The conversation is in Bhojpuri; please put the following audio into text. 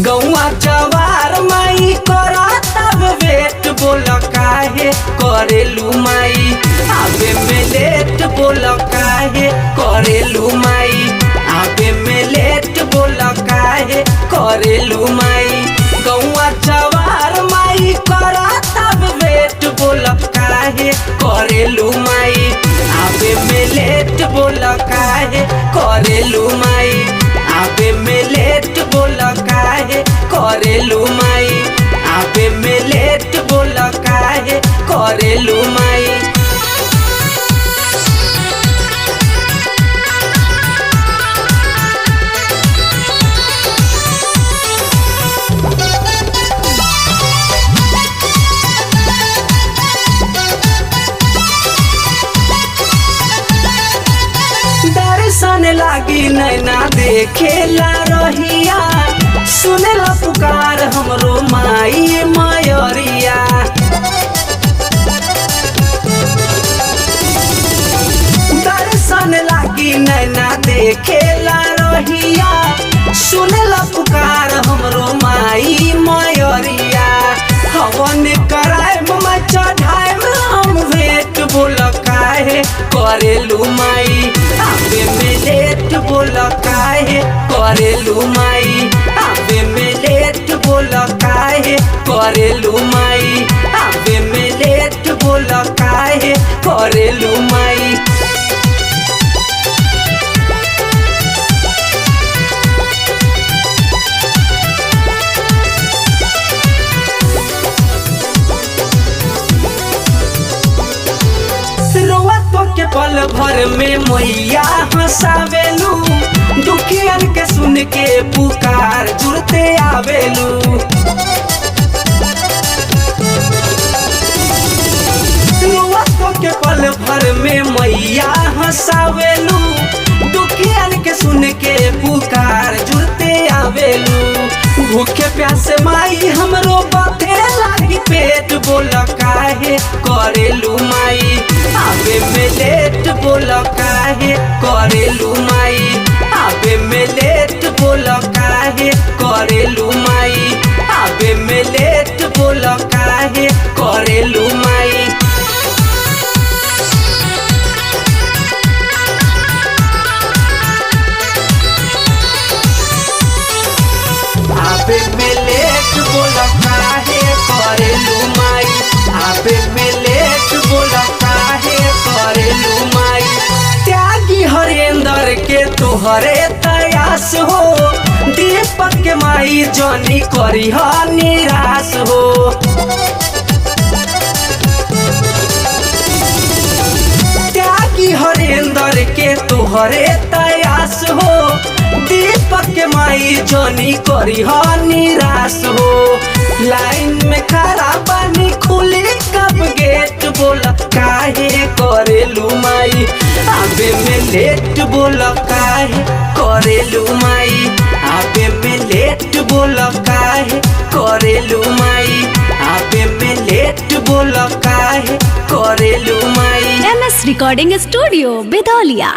गौआ जवार माई करा तब वेट बोल काहे करेलू माई आबे में लेट बोल काहे करेलू माई आबे में लेट बोल काहे करेलू माई गौआ जवार माई करा तब वेट बोल काहे करेलू माई आबे में लेट बोल काहे करेलू माई आबे में लेट बोल काहे करेलू माई आबे में लेट बोल काहे करेलू माई दर्शन लागी नैना देखेला रहिया सुनेला पुकार हमरो माई मायरिया दर्शन लागी नैना देखेला रहिया सुनेला पुकार हमरो माई मायरिया हवन कराए ममा चढ़ाए हम भेंट बोल काहे करेलू माई आबे में लेट बोल काहे करेलू माई आबे में लेट बोल काहे करेलू माई आबे में लेट बोल काहे करेलू माई के पल भर में मैया हंसावेलू दुखियन के सुन के पुकार जुड़ते आवेलू के पल भर में मैया हंसावेलू दुखियन के सुन के पुकार जुड़ते आवेलू भूखे प्यासे माई हमरो बाते लागी पेट बोल काहे करेलू माई आबे में लेट बोल काहे करेलू माई आबे में लेट बोल काहे करेलू माई आबे में लेट बोल काहे करेलू माई आबे में लेट बोल काहे करेलू माई आबे में लेट बोल काहे करेलू माई त्यागी हरेंद्र के तोहरे तयास हो दीपक के माई जनी करी निराश हो त्यागी हरेंद्र के तोहरे तयास हो दीपक के माई जनी करी निराश हो लाइन में खड़ा पानी खुली कब गेट बोल काहे करेलू माई आबे में लेट बोल काहे करेलू माई आबे में लेट बोल काहे करेलू माई आबे में लेट बोल काहे करेलू माई MS Recording Studio, Bidoliya।